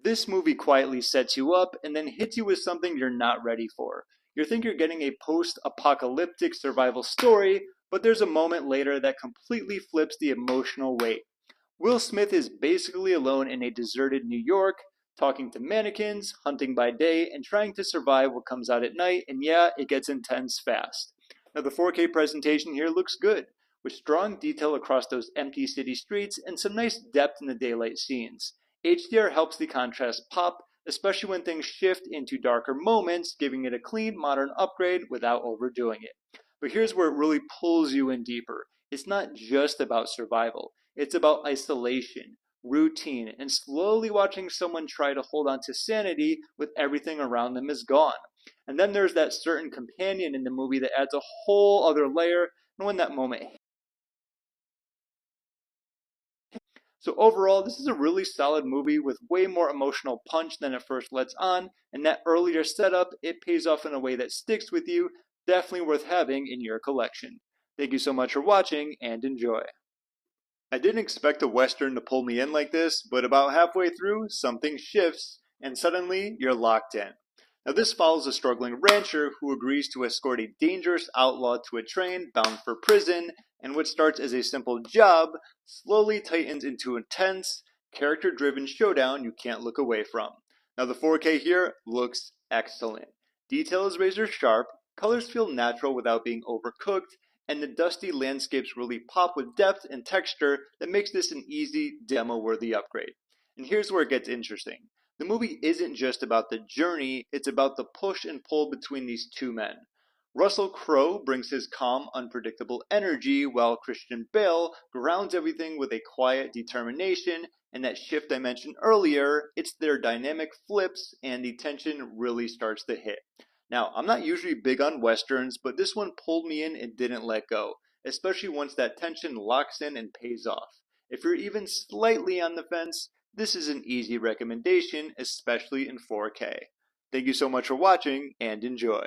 This movie quietly sets you up and then hits you with something you're not ready for. You think you're getting a post-apocalyptic survival story, but there's a moment later that completely flips the emotional weight. Will Smith is basically alone in a deserted New York, talking to mannequins, hunting by day, and trying to survive what comes out at night, and yeah, it gets intense fast. Now the 4K presentation here looks good, with strong detail across those empty city streets and some nice depth in the daylight scenes. HDR helps the contrast pop, especially when things shift into darker moments, giving it a clean, modern upgrade without overdoing it. But here's where it really pulls you in deeper. It's not just about survival. It's about isolation, routine, and slowly watching someone try to hold on to sanity with everything around them is gone. And then there's that certain companion in the movie that adds a whole other layer, and when that moment. So overall, this is a really solid movie with way more emotional punch than it first lets on, and that earlier setup, it pays off in a way that sticks with you, definitely worth having in your collection. Thank you so much for watching, and enjoy. I didn't expect a Western to pull me in like this, but about halfway through, something shifts, and suddenly you're locked in. Now this follows a struggling rancher who agrees to escort a dangerous outlaw to a train bound for prison, and what starts as a simple job slowly tightens into a tense, character-driven showdown you can't look away from. Now the 4K here looks excellent. Detail is razor sharp, colors feel natural without being overcooked, and the dusty landscapes really pop with depth and texture that makes this an easy demo-worthy upgrade. And here's where it gets interesting. The movie isn't just about the journey, it's about the push and pull between these two men. Russell Crowe brings his calm, unpredictable energy, while Christian Bale grounds everything with a quiet determination, and that shift I mentioned earlier, it's their dynamic flips and the tension really starts to hit. Now, I'm not usually big on westerns, but this one pulled me in and didn't let go, especially once that tension locks in and pays off. If you're even slightly on the fence, this is an easy recommendation, especially in 4K. Thank you so much for watching, and enjoy.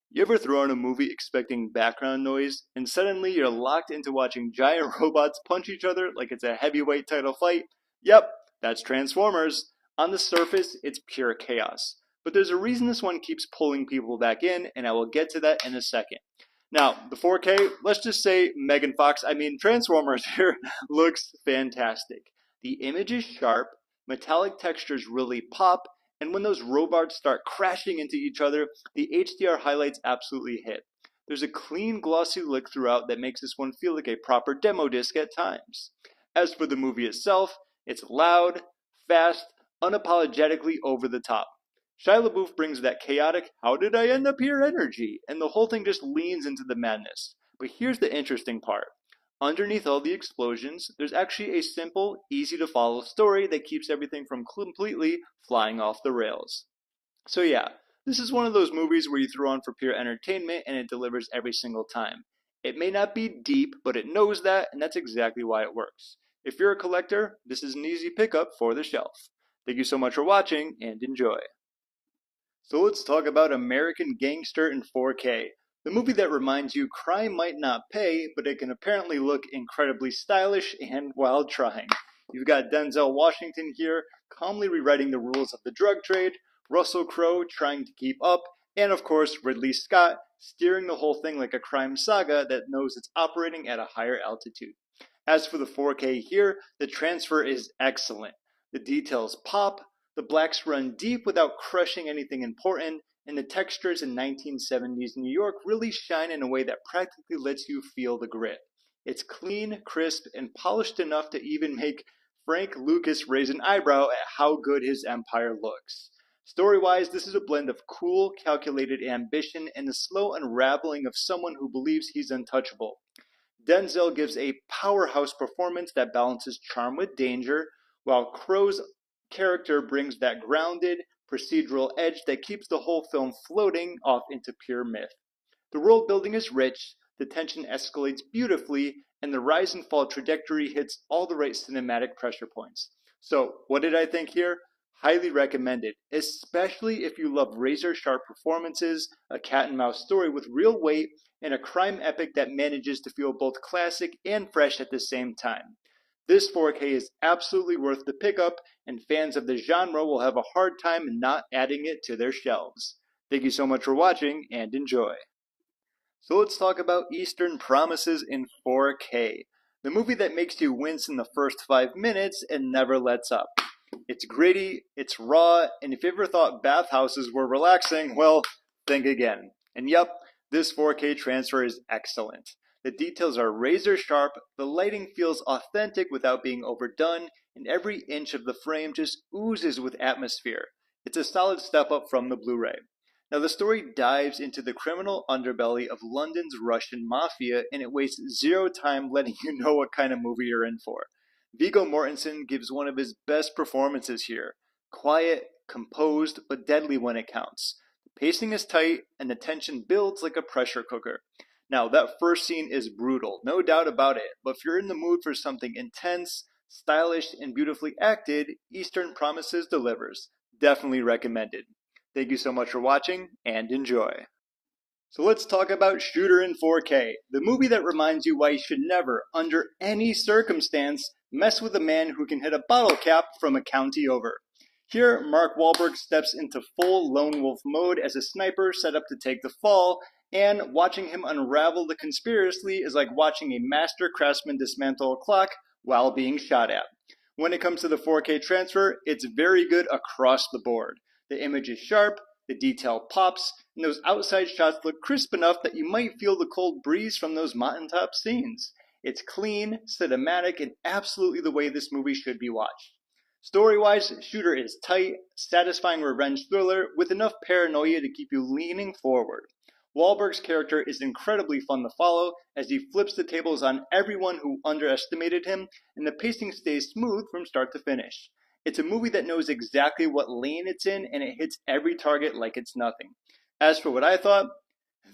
You ever throw on a movie expecting background noise, and suddenly you're locked into watching giant robots punch each other like it's a heavyweight title fight? Yep, that's Transformers. On the surface, it's pure chaos. But there's a reason this one keeps pulling people back in, and I will get to that in a second. Now, the 4K, let's just say Transformers here looks fantastic. The image is sharp, metallic textures really pop, and when those robots start crashing into each other, the HDR highlights absolutely hit. There's a clean, glossy look throughout that makes this one feel like a proper demo disc at times. As for the movie itself, it's loud, fast, unapologetically over the top. Shia LaBeouf brings that chaotic, how did I end up here energy, and the whole thing just leans into the madness. But here's the interesting part. Underneath all the explosions, there's actually a simple, easy to follow story that keeps everything from completely flying off the rails. So yeah, this is one of those movies where you throw on for pure entertainment and it delivers every single time. It may not be deep, but it knows that, and that's exactly why it works. If you're a collector, this is an easy pickup for the shelf. Thank you so much for watching, and enjoy. So let's talk about American Gangster in 4K, the movie that reminds you crime might not pay, but it can apparently look incredibly stylish and while trying. You've got Denzel Washington here, calmly rewriting the rules of the drug trade, Russell Crowe trying to keep up, and of course Ridley Scott steering the whole thing like a crime saga that knows it's operating at a higher altitude. As for the 4K here, the transfer is excellent. The details pop, the blacks run deep without crushing anything important, and the textures in 1970s New York really shine in a way that practically lets you feel the grit. It's clean, crisp, and polished enough to even make Frank Lucas raise an eyebrow at how good his empire looks. Story-wise, this is a blend of cool, calculated ambition and the slow unraveling of someone who believes he's untouchable. Denzel gives a powerhouse performance that balances charm with danger, while Crowe's character brings that grounded, procedural edge that keeps the whole film floating off into pure myth. The world building is rich, the tension escalates beautifully, and the rise and fall trajectory hits all the right cinematic pressure points. So, what did I think here? Highly recommended, especially if you love razor sharp performances, a cat and mouse story with real weight, and a crime epic that manages to feel both classic and fresh at the same time. This 4K is absolutely worth the pickup, and fans of the genre will have a hard time not adding it to their shelves. Thank you so much for watching, and enjoy. So let's talk about Eastern Promises in 4K, the movie that makes you wince in the first 5 minutes and never lets up. It's gritty, it's raw, and if you ever thought bathhouses were relaxing, well, think again. And yep, this 4K transfer is excellent. The details are razor sharp, the lighting feels authentic without being overdone, and every inch of the frame just oozes with atmosphere. It's a solid step up from the Blu-ray. Now, the story dives into the criminal underbelly of London's Russian mafia, and it wastes zero time letting you know what kind of movie you're in for. Viggo Mortensen gives one of his best performances here. Quiet, composed, but deadly when it counts. The pacing is tight, and the tension builds like a pressure cooker. Now, that first scene is brutal, no doubt about it, but if you're in the mood for something intense, stylish, and beautifully acted, Eastern Promises delivers. Definitely recommended. Thank you so much for watching, and enjoy. So let's talk about Shooter in 4K, the movie that reminds you why you should never, under any circumstance, mess with a man who can hit a bottle cap from a county over. Here, Mark Wahlberg steps into full lone wolf mode as a sniper set up to take the fall, and watching him unravel the conspiracy is like watching a master craftsman dismantle a clock while being shot at. When it comes to the 4K transfer, it's very good across the board. The image is sharp, the detail pops, and those outside shots look crisp enough that you might feel the cold breeze from those mountaintop scenes. It's clean, cinematic, and absolutely the way this movie should be watched. Story-wise, Shooter is tight, satisfying revenge thriller with enough paranoia to keep you leaning forward. Wahlberg's character is incredibly fun to follow as he flips the tables on everyone who underestimated him, and the pacing stays smooth from start to finish. It's a movie that knows exactly what lane it's in, and it hits every target like it's nothing. As for what I thought,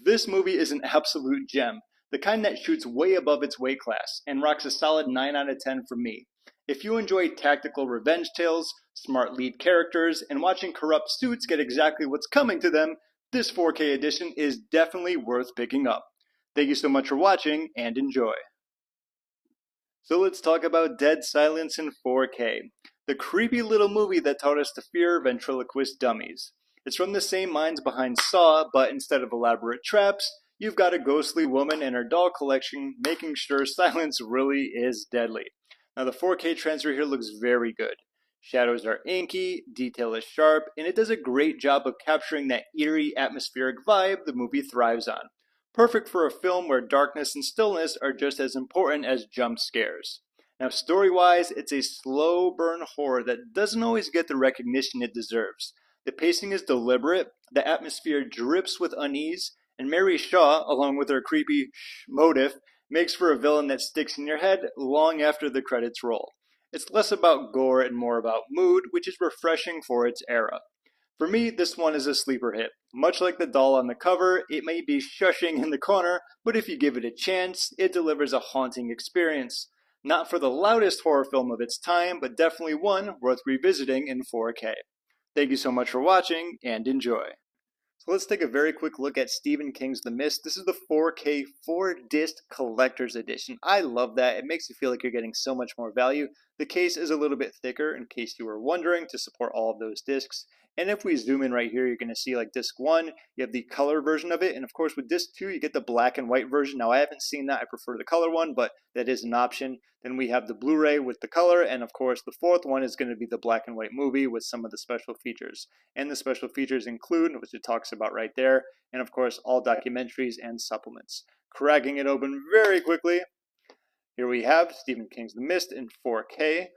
this movie is an absolute gem, the kind that shoots way above its weight class, and rocks a solid 9 out of 10 from me. If you enjoy tactical revenge tales, smart lead characters, and watching corrupt suits get exactly what's coming to them, this 4K edition is definitely worth picking up. Thank you so much for watching, and enjoy. So let's talk about Dead Silence in 4K, the creepy little movie that taught us to fear ventriloquist dummies. It's from the same minds behind Saw, but instead of elaborate traps, you've got a ghostly woman and her doll collection making sure silence really is deadly. Now the 4K transfer here looks very good. Shadows are inky, detail is sharp, and it does a great job of capturing that eerie atmospheric vibe the movie thrives on. Perfect for a film where darkness and stillness are just as important as jump scares. Now, story-wise, it's a slow burn horror that doesn't always get the recognition it deserves. The pacing is deliberate, the atmosphere drips with unease, and Mary Shaw, along with her creepy motif, makes for a villain that sticks in your head long after the credits roll. It's less about gore and more about mood, which is refreshing for its era. For me, this one is a sleeper hit. Much like the doll on the cover, it may be shushing in the corner, but if you give it a chance, it delivers a haunting experience. Not for the loudest horror film of its time, but definitely one worth revisiting in 4K. Thank you so much for watching, and enjoy. So let's take a very quick look at Stephen King's The Mist. This is the 4K 4-disc collector's edition. I love that. It makes you feel like you're getting so much more value. The case is a little bit thicker, in case you were wondering, to support all of those discs. And if we zoom in right here, you're going to see like disc 1, you have the color version of it. And of course with disc 2, you get the black and white version. Now I haven't seen that. I prefer the color one, but that is an option. Then we have the Blu-ray with the color. And of course the fourth one is going to be the black and white movie with some of the special features. And the special features include, which it talks about right there, and of course all documentaries and supplements. Cracking it open very quickly. Here we have Stephen King's The Mist in 4K.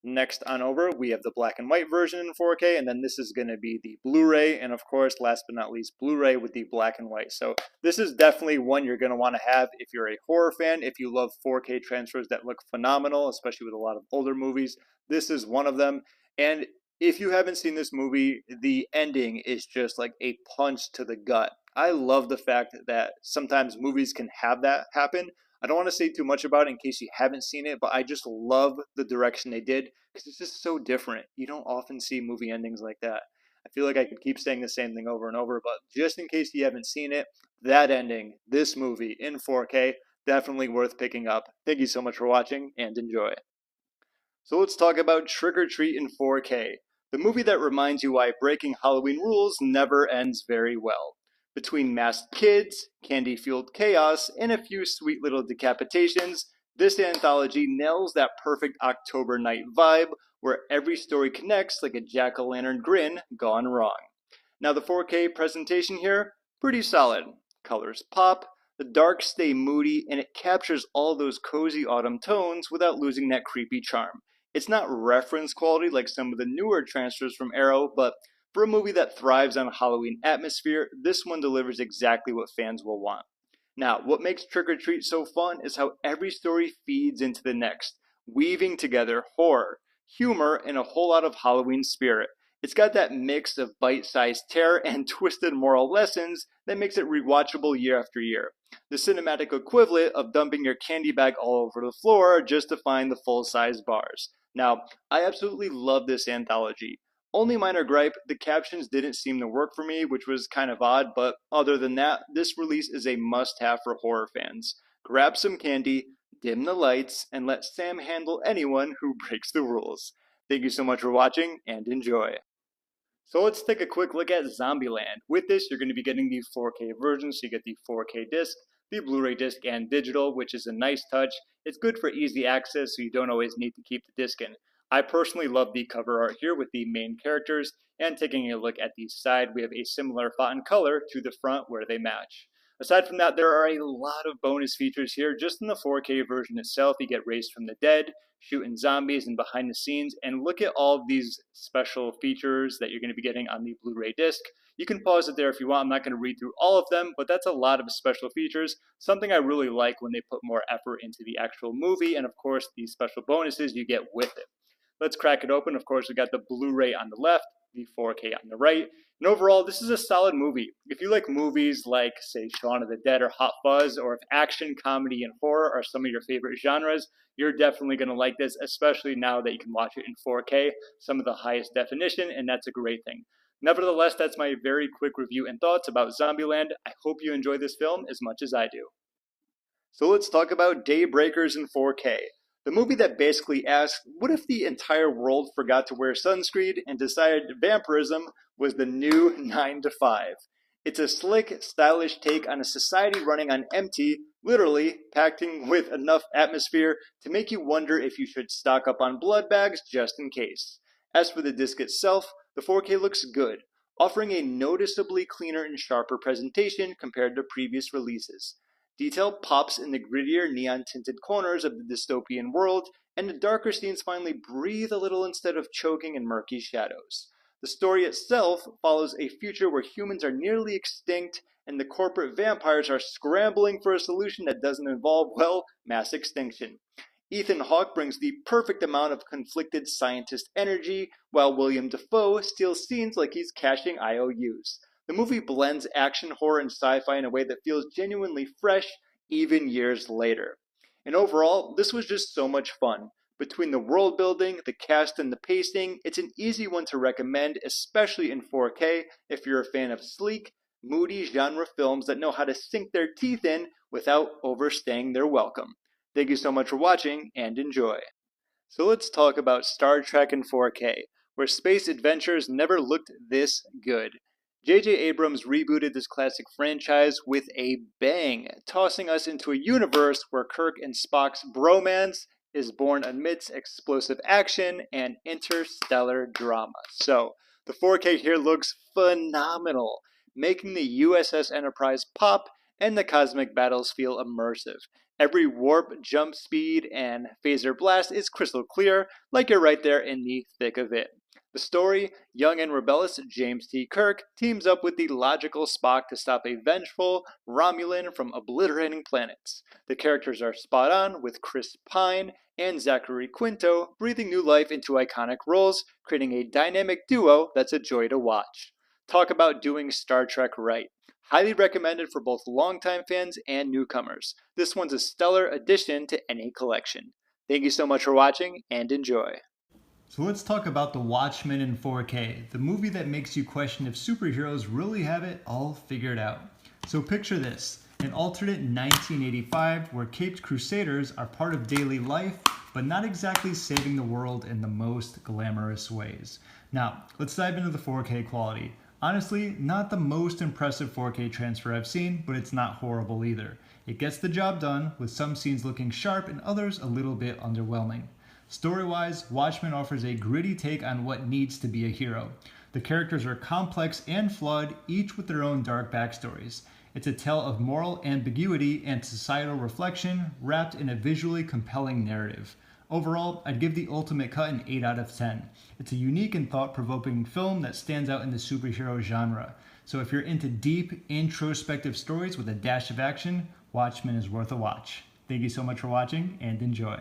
Next on over, we have the black and white version in 4K, and then this is going to be the Blu-ray, and of course, last but not least, Blu-ray with the black and white. So this is definitely one you're going to want to have if you're a horror fan, if you love 4K transfers that look phenomenal, especially with a lot of older movies. This is one of them, and if you haven't seen this movie, the ending is just like a punch to the gut. I love the fact that sometimes movies can have that happen. I don't want to say too much about it in case you haven't seen it, but I just love the direction they did because it's just so different. You don't often see movie endings like that. I feel like I could keep saying the same thing over and over, but just in case you haven't seen it, that ending, this movie in 4K, Definitely worth picking up. Thank you so much for watching, and enjoy. So let's talk about Trick or Treat in 4K, the movie that reminds you why breaking Halloween rules never ends very well. Between masked kids, candy-fueled chaos, and a few sweet little decapitations, this anthology nails that perfect October night vibe where every story connects like a jack-o'-lantern grin gone wrong. Now the 4K presentation here, pretty solid. Colors pop, the darks stay moody, and it captures all those cozy autumn tones without losing that creepy charm. It's not reference quality like some of the newer transfers from Arrow, but for a movie that thrives on Halloween atmosphere, this one delivers exactly what fans will want. Now, what makes Trick or Treat so fun is how every story feeds into the next, weaving together horror, humor, and a whole lot of Halloween spirit. It's got that mix of bite-sized terror and twisted moral lessons that makes it rewatchable year after year. The cinematic equivalent of dumping your candy bag all over the floor just to find the full-size bars. Now, I absolutely love this anthology. Only minor gripe, the captions didn't seem to work for me, which was kind of odd, but other than that, this release is a must-have for horror fans. Grab some candy, dim the lights, and let Sam handle anyone who breaks the rules. Thank you so much for watching, and enjoy. So let's take a quick look at Zombieland. With this, you're going to be getting the 4K version, so you get the 4K disc, the Blu-ray disc, and digital, which is a nice touch. It's good for easy access, so you don't always need to keep the disc in. I personally love the cover art here with the main characters, and taking a look at the side, we have a similar font and color to the front where they match. Aside from that, there are a lot of bonus features here. Just in the 4K version itself, you get Raised from the Dead, shooting zombies and behind the scenes, and look at all of these special features that you're going to be getting on the Blu-ray disc. You can pause it there if you want. I'm not going to read through all of them, but that's a lot of special features, something I really like when they put more effort into the actual movie, and of course the special bonuses you get with it. Let's crack it open. Of course, we got the Blu-ray on the left, the 4K on the right. And overall, this is a solid movie. If you like movies like, say, Shaun of the Dead or Hot Fuzz, or if action, comedy, and horror are some of your favorite genres, you're definitely going to like this, especially now that you can watch it in 4K, some of the highest definition, and that's a great thing. Nevertheless, that's my very quick review and thoughts about Zombieland. I hope you enjoy this film as much as I do. So let's talk about Daybreakers in 4K. The movie that basically asks, what if the entire world forgot to wear sunscreen and decided vampirism was the new 9 to 5? It's a slick, stylish take on a society running on empty, literally packing with enough atmosphere to make you wonder if you should stock up on blood bags just in case. As for the disc itself, the 4K looks good, offering a noticeably cleaner and sharper presentation compared to previous releases. Detail pops in the grittier neon-tinted corners of the dystopian world, and the darker scenes finally breathe a little instead of choking in murky shadows. The story itself follows a future where humans are nearly extinct and the corporate vampires are scrambling for a solution that doesn't involve, well, mass extinction. Ethan Hawke brings the perfect amount of conflicted scientist energy, while William Dafoe steals scenes like he's cashing IOUs. The movie blends action, horror, and sci-fi in a way that feels genuinely fresh, even years later. And overall, this was just so much fun. Between the world building, the cast, and the pacing, it's an easy one to recommend, especially in 4K if you're a fan of sleek, moody genre films that know how to sink their teeth in without overstaying their welcome. Thank you so much for watching, and enjoy. So let's talk about Star Trek in 4K, where space adventures never looked this good. J.J. Abrams rebooted this classic franchise with a bang, tossing us into a universe where Kirk and Spock's bromance is born amidst explosive action and interstellar drama. So, the 4K here looks phenomenal, making the USS Enterprise pop and the cosmic battles feel immersive. Every warp, jump speed, and phaser blast is crystal clear, like you're right there in the thick of it. The story, young and rebellious James T. Kirk teams up with the logical Spock to stop a vengeful Romulan from obliterating planets. The characters are spot on, with Chris Pine and Zachary Quinto breathing new life into iconic roles, creating a dynamic duo that's a joy to watch. Talk about doing Star Trek right. Highly recommended for both longtime fans and newcomers. This one's a stellar addition to any collection. Thank you so much for watching, and enjoy. So let's talk about The Watchmen in 4K, the movie that makes you question if superheroes really have it all figured out. So picture this, an alternate 1985 where Caped Crusaders are part of daily life, but not exactly saving the world in the most glamorous ways. Now, let's dive into the 4K quality. Honestly, not the most impressive 4K transfer I've seen, but it's not horrible either. It gets the job done, with some scenes looking sharp and others a little bit underwhelming. Story-wise, Watchmen offers a gritty take on what needs to be a hero. The characters are complex and flawed, each with their own dark backstories. It's a tale of moral ambiguity and societal reflection wrapped in a visually compelling narrative. Overall, I'd give The Ultimate Cut an 8 out of 10. It's a unique and thought-provoking film that stands out in the superhero genre. So if you're into deep, introspective stories with a dash of action, Watchmen is worth a watch. Thank you so much for watching, and enjoy.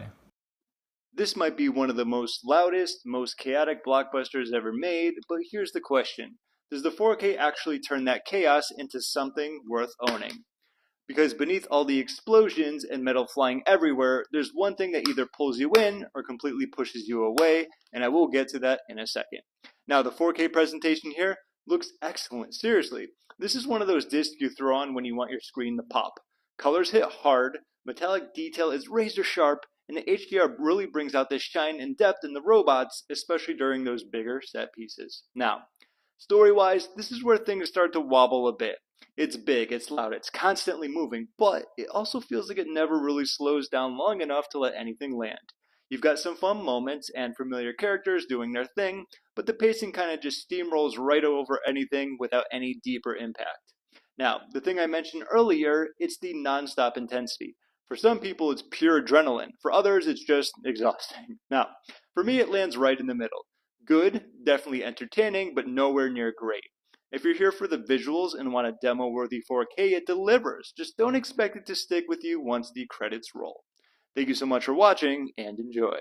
This might be one of the most loudest, most chaotic blockbusters ever made, but here's the question. Does the 4K actually turn that chaos into something worth owning? Because beneath all the explosions and metal flying everywhere, there's one thing that either pulls you in or completely pushes you away, and I will get to that in a second. Now, the 4K presentation here looks excellent, seriously. This is one of those discs you throw on when you want your screen to pop. Colors hit hard, metallic detail is razor sharp, and the HDR really brings out the shine and depth in the robots, especially during those bigger set pieces. Now, story-wise, this is where things start to wobble a bit. It's big, it's loud, it's constantly moving, but it also feels like it never really slows down long enough to let anything land. You've got some fun moments and familiar characters doing their thing, but the pacing kind of just steamrolls right over anything without any deeper impact. Now, the thing I mentioned earlier, it's the non-stop intensity. For some people, it's pure adrenaline. For others, it's just exhausting. Now, for me, it lands right in the middle. Good, definitely entertaining, but nowhere near great. If you're here for the visuals and want a demo-worthy 4K, it delivers. Just don't expect it to stick with you once the credits roll. Thank you so much for watching, and enjoy.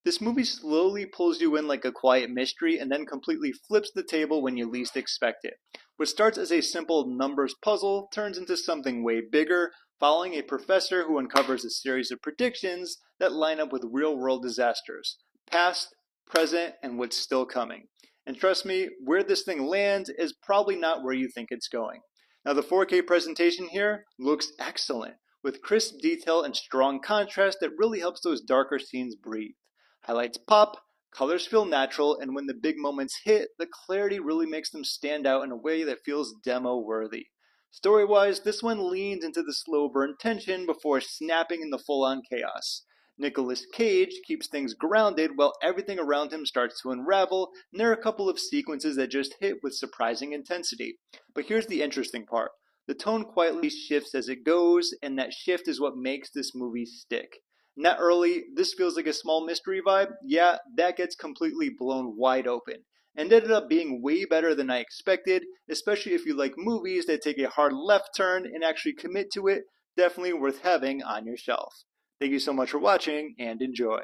This movie slowly pulls you in like a quiet mystery and then completely flips the table when you least expect it. What starts as a simple numbers puzzle turns into something way bigger, following a professor who uncovers a series of predictions that line up with real-world disasters, past, present, and what's still coming. And trust me, where this thing lands is probably not where you think it's going. Now the 4K presentation here looks excellent, with crisp detail and strong contrast that really helps those darker scenes breathe. Highlights pop, colors feel natural, and when the big moments hit, the clarity really makes them stand out in a way that feels demo-worthy. Story-wise, this one leans into the slow burn tension before snapping into full-on chaos. Nicolas Cage keeps things grounded while everything around him starts to unravel, and there are a couple of sequences that just hit with surprising intensity. But here's the interesting part. The tone quietly shifts as it goes, and that shift is what makes this movie stick. Not early, this feels like a small mystery vibe, yeah, that gets completely blown wide open, and ended up being way better than I expected, especially if you like movies that take a hard left turn and actually commit to it, definitely worth having on your shelf. Thank you so much for watching, and enjoy.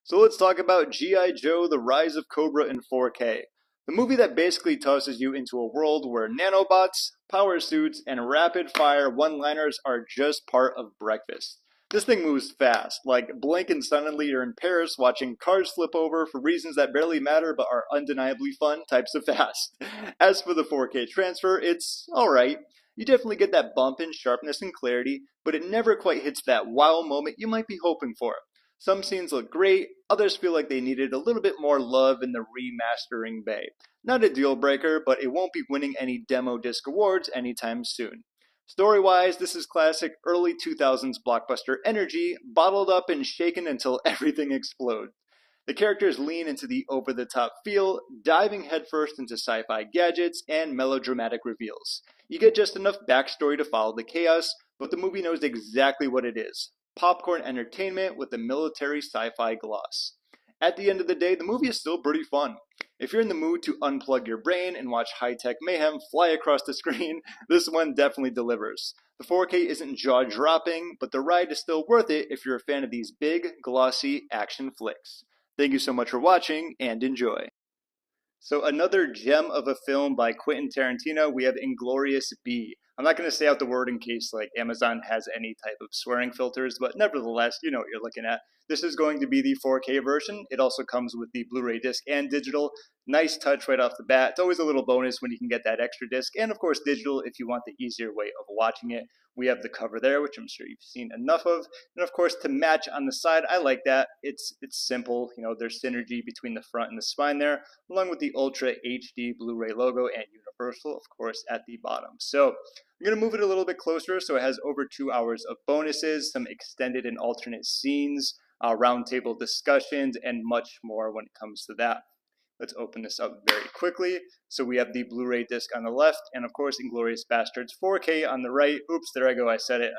So let's talk about G.I. Joe: The Rise of Cobra in 4K. The movie that basically tosses you into a world where nanobots, power suits, and rapid-fire one-liners are just part of breakfast. This thing moves fast, like blink and suddenly you're in Paris watching cars flip over for reasons that barely matter but are undeniably fun types of fast. As for the 4K transfer, it's alright. You definitely get that bump in sharpness and clarity, but it never quite hits that wow moment you might be hoping for. Some scenes look great, others feel like they needed a little bit more love in the remastering bay. Not a deal breaker, but it won't be winning any demo disc awards anytime soon. Story-wise, this is classic early 2000s blockbuster energy, bottled up and shaken until everything explodes. The characters lean into the over-the-top feel, diving headfirst into sci-fi gadgets and melodramatic reveals. You get just enough backstory to follow the chaos, but the movie knows exactly what it is. Popcorn entertainment with a military sci-fi gloss. At the end of the day, the movie is still pretty fun. If you're in the mood to unplug your brain and watch high-tech mayhem fly across the screen, this one definitely delivers. The 4K isn't jaw-dropping, but the ride is still worth it if you're a fan of these big, glossy action flicks. Thank you so much for watching, and enjoy. So another gem of a film by Quentin Tarantino, we have Inglourious B. I'm not going to say out the word in case like Amazon has any type of swearing filters, but nevertheless, you know what you're looking at. This is going to be the 4K version. It also comes with the Blu-ray disc and digital. Nice touch right off the bat. It's always a little bonus when you can get that extra disc, and of course digital if you want the easier way of watching it. We have the cover there, which I'm sure you've seen enough of, and of course to match on the side. I like that. It's simple. You know, there's synergy between the front and the spine there, along with the Ultra HD Blu-ray logo and Universal, of course, at the bottom. So I'm going to move it a little bit closer so it has over 2 hours of bonuses, some extended and alternate scenes, roundtable discussions, and much more when it comes to that. Let's open this up very quickly. So we have the Blu-ray disc on the left, and of course Inglourious Basterds 4K on the right. Oops, there I go, I said it.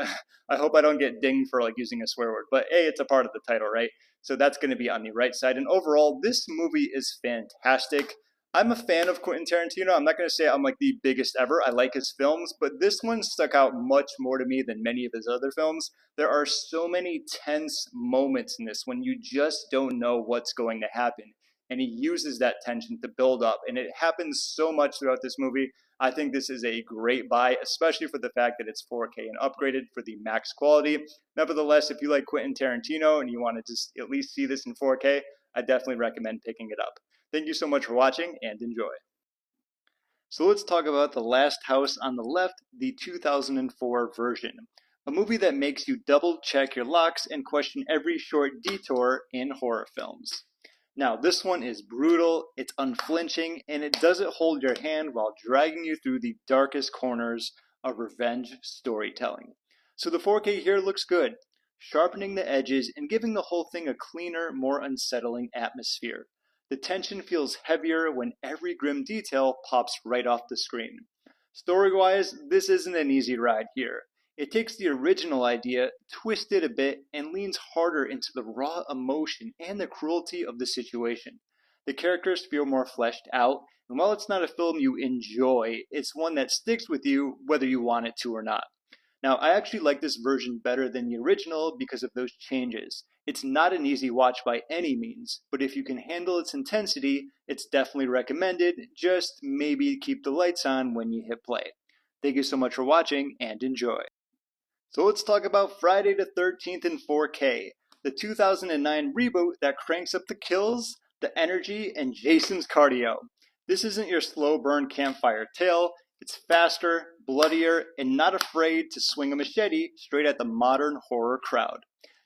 I hope I don't get dinged for like using a swear word, but hey, it's a part of the title, right? So that's going to be on the right side. And overall, this movie is fantastic. I'm a fan of Quentin Tarantino. I'm not going to say I'm like the biggest ever. I like his films, but this one stuck out much more to me than many of his other films. There are so many tense moments in this when you just don't know what's going to happen. And he uses that tension to build up, and it happens so much throughout this movie. I think this is a great buy, especially for the fact that it's 4K and upgraded for the max quality. Nevertheless, if you like Quentin Tarantino and you want to just at least see this in 4K, I definitely recommend picking it up. Thank you so much for watching, and enjoy. So let's talk about The Last House on the Left, the 2004 version. A movie that makes you double check your locks and question every short detour in horror films. Now, this one is brutal, it's unflinching, and it doesn't hold your hand while dragging you through the darkest corners of revenge storytelling. So the 4K here looks good, sharpening the edges and giving the whole thing a cleaner, more unsettling atmosphere. The tension feels heavier when every grim detail pops right off the screen. Story-wise, this isn't an easy ride here. It takes the original idea, twists it a bit, and leans harder into the raw emotion and the cruelty of the situation. The characters feel more fleshed out, and while it's not a film you enjoy, it's one that sticks with you whether you want it to or not. Now, I actually like this version better than the original because of those changes. It's not an easy watch by any means, but if you can handle its intensity, it's definitely recommended. Just maybe keep the lights on when you hit play. Thank you so much for watching, and enjoy. So let's talk about Friday the 13th in 4K, the 2009 reboot that cranks up the kills, the energy, and Jason's cardio. This isn't your slow burn campfire tale. It's faster, bloodier, and not afraid to swing a machete straight at the modern horror crowd.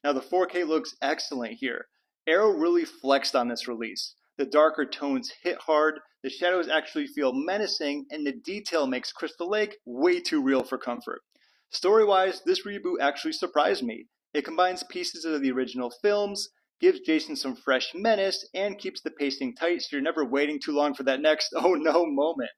Now the 4K looks excellent here. Arrow really flexed on this release. The darker tones hit hard, the shadows actually feel menacing, and the detail makes Crystal Lake way too real for comfort. Story-wise, this reboot actually surprised me. It combines pieces of the original films, gives Jason some fresh menace, and keeps the pacing tight so you're never waiting too long for that next oh no moment.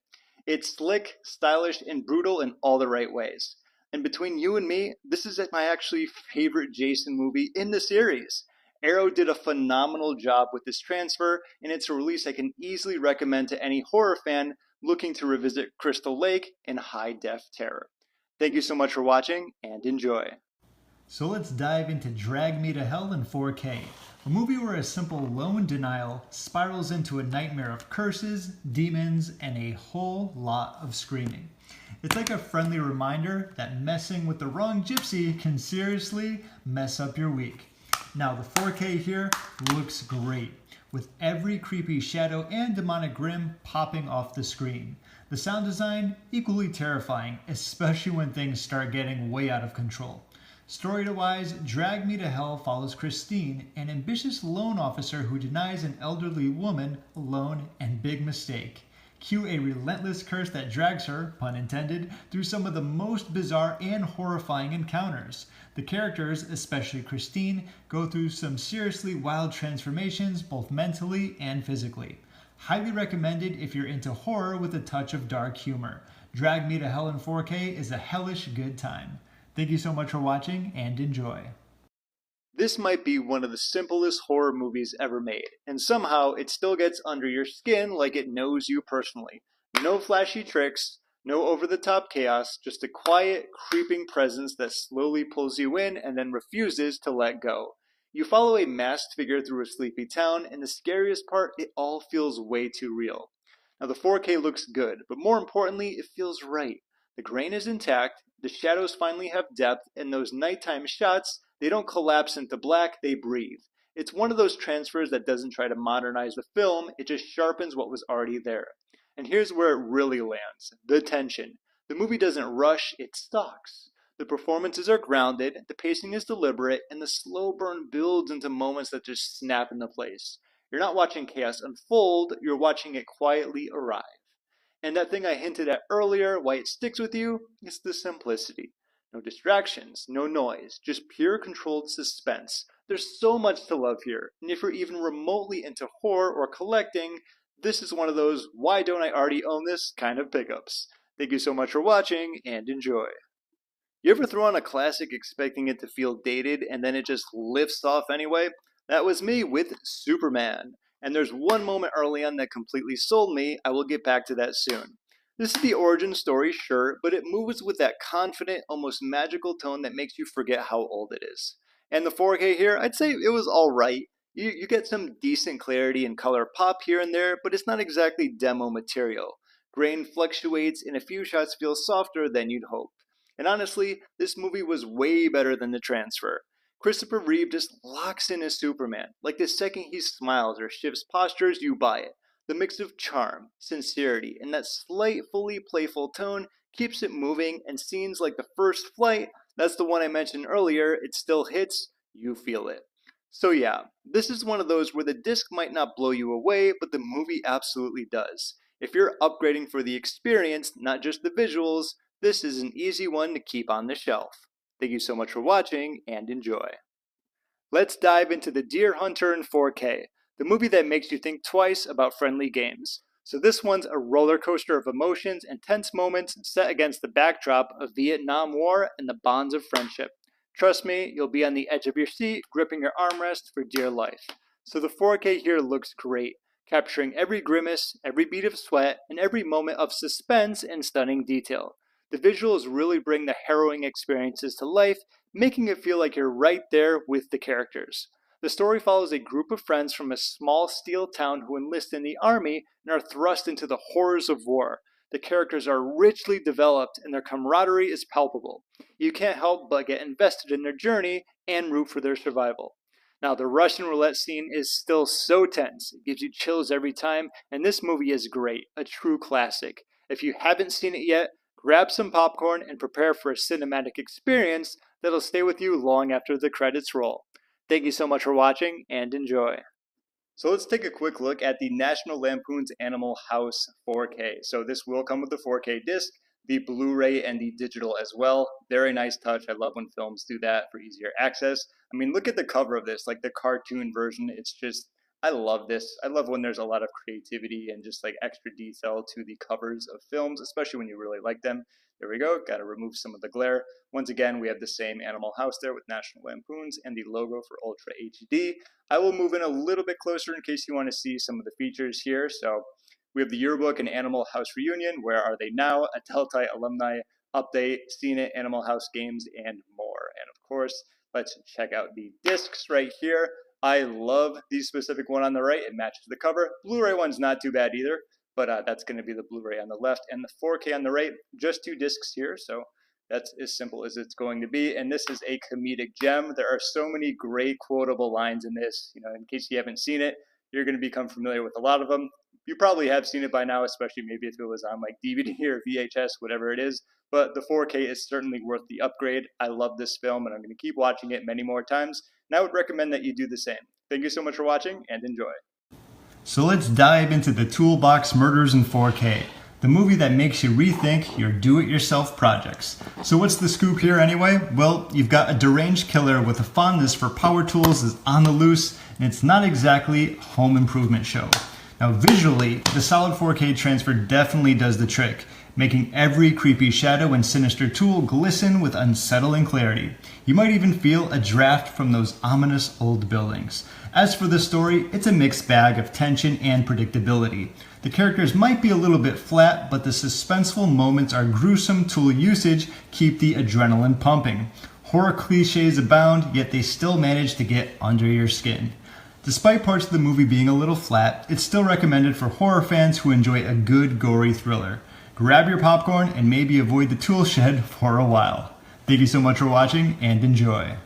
It's slick, stylish, and brutal in all the right ways. And between you and me, this is my actually favorite Jason movie in the series. Arrow did a phenomenal job with this transfer, and it's a release I can easily recommend to any horror fan looking to revisit Crystal Lake in high-def terror. Thank you so much for watching, and enjoy. So let's dive into Drag Me to Hell in 4K, a movie where a simple loan denial spirals into a nightmare of curses, demons, and a whole lot of screaming. It's like a friendly reminder that messing with the wrong gypsy can seriously mess up your week. Now the 4K here looks great, with every creepy shadow and demonic grim popping off the screen. The sound design, equally terrifying, especially when things start getting way out of control. Story-wise, Drag Me to Hell follows Christine, an ambitious loan officer who denies an elderly woman a loan and big mistake. Cue a relentless curse that drags her, pun intended, through some of the most bizarre and horrifying encounters. The characters, especially Christine, go through some seriously wild transformations both mentally and physically. Highly recommended if you're into horror with a touch of dark humor. Drag Me to Hell in 4K is a hellish good time. Thank you so much for watching, and enjoy. This might be one of the simplest horror movies ever made, and somehow it still gets under your skin like it knows you personally. No flashy tricks, no over-the-top chaos, just a quiet, creeping presence that slowly pulls you in and then refuses to let go. You follow a masked figure through a sleepy town, and the scariest part, it all feels way too real. Now the 4K looks good, but more importantly, it feels right. The grain is intact, the shadows finally have depth, and those nighttime shots, they don't collapse into black, they breathe. It's one of those transfers that doesn't try to modernize the film, it just sharpens what was already there. And here's where it really lands, the tension. The movie doesn't rush, it stalks. The performances are grounded, the pacing is deliberate, and the slow burn builds into moments that just snap into place. You're not watching chaos unfold, you're watching it quietly arrive. And that thing I hinted at earlier, why it sticks with you, is the simplicity. No distractions, no noise, just pure controlled suspense. There's so much to love here, and if you're even remotely into horror or collecting, this is one of those why don't I already own this kind of pickups. Thank you so much for watching, and enjoy. You ever throw on a classic expecting it to feel dated and then it just lifts off anyway? That was me with Superman. And there's one moment early on that completely sold me. I will get back to that soon. This is the origin story, sure, but it moves with that confident, almost magical tone that makes you forget how old it is. And the 4K here, I'd say it was alright. You get some decent clarity and color pop here and there, but it's not exactly demo material. Grain fluctuates and a few shots feel softer than you'd hope. And honestly, this movie was way better than the transfer. Christopher Reeve just locks in as Superman. Like the second he smiles or shifts postures, you buy it. The mix of charm, sincerity, and that slight, fully playful tone keeps it moving, and scenes like the first flight, that's the one I mentioned earlier, it still hits, you feel it. So yeah, this is one of those where the disc might not blow you away, but the movie absolutely does. If you're upgrading for the experience, not just the visuals, this is an easy one to keep on the shelf. Thank you so much for watching, and enjoy. Let's dive into The Deer Hunter in 4K, the movie that makes you think twice about friendly games. So this one's a roller coaster of emotions and tense moments set against the backdrop of Vietnam War and the bonds of friendship. Trust me, you'll be on the edge of your seat, gripping your armrest for dear life. So the 4K here looks great, capturing every grimace, every beat of sweat, and every moment of suspense and stunning detail. The visuals really bring the harrowing experiences to life, making it feel like you're right there with the characters. The story follows a group of friends from a small steel town who enlist in the army and are thrust into the horrors of war. The characters are richly developed and their camaraderie is palpable. You can't help but get invested in their journey and root for their survival. Now, the Russian roulette scene is still so tense. It gives you chills every time, and this movie is great, a true classic. If you haven't seen it yet, grab some popcorn and prepare for a cinematic experience that'll stay with you long after the credits roll. Thank you so much for watching, and enjoy. So let's take a quick look at the National Lampoon's Animal House 4K. So this will come with the 4K disc, the Blu-ray, and the digital as well. Very nice touch. I love when films do that for easier access. I mean, look at the cover of this, like the cartoon version. It's just, I love this. I love when there's a lot of creativity and just like extra detail to the covers of films, especially when you really like them. There we go. Got to remove some of the glare. Once again, we have the same Animal House there with National Lampoon's and the logo for Ultra HD. I will move in a little bit closer in case you want to see some of the features here. So we have the yearbook and Animal House reunion. Where are they now? A Teltype alumni update, Seen It, Animal House games, and more. And of course, let's check out the discs right here. I love the specific one on the right. It matches the cover. Blu-ray one's not too bad either, but that's going to be the Blu-ray on the left and the 4K on the right. Just 2 discs here, so that's as simple as it's going to be. And this is a comedic gem. There are so many great quotable lines in this. You know, in case you haven't seen it, you're going to become familiar with a lot of them. You probably have seen it by now, especially maybe if it was on like DVD or VHS, whatever it is. But the 4K is certainly worth the upgrade. I love this film, and I'm going to keep watching it many more times. And I would recommend that you do the same. Thank you so much for watching, and enjoy. So let's dive into The Toolbox Murders in 4K, the movie that makes you rethink your do-it-yourself projects. So what's the scoop here anyway? Well, you've got a deranged killer with a fondness for power tools is on the loose, and it's not exactly a home improvement show. Now visually, the solid 4K transfer definitely does the trick, making every creepy shadow and sinister tool glisten with unsettling clarity. You might even feel a draft from those ominous old buildings. As for the story, it's a mixed bag of tension and predictability. The characters might be a little bit flat, but the suspenseful moments our gruesome tool usage keep the adrenaline pumping. Horror cliches abound, yet they still manage to get under your skin. Despite parts of the movie being a little flat, it's still recommended for horror fans who enjoy a good gory thriller. grab your popcorn and maybe avoid the tool shed for a while. Thank you so much for watching and enjoy.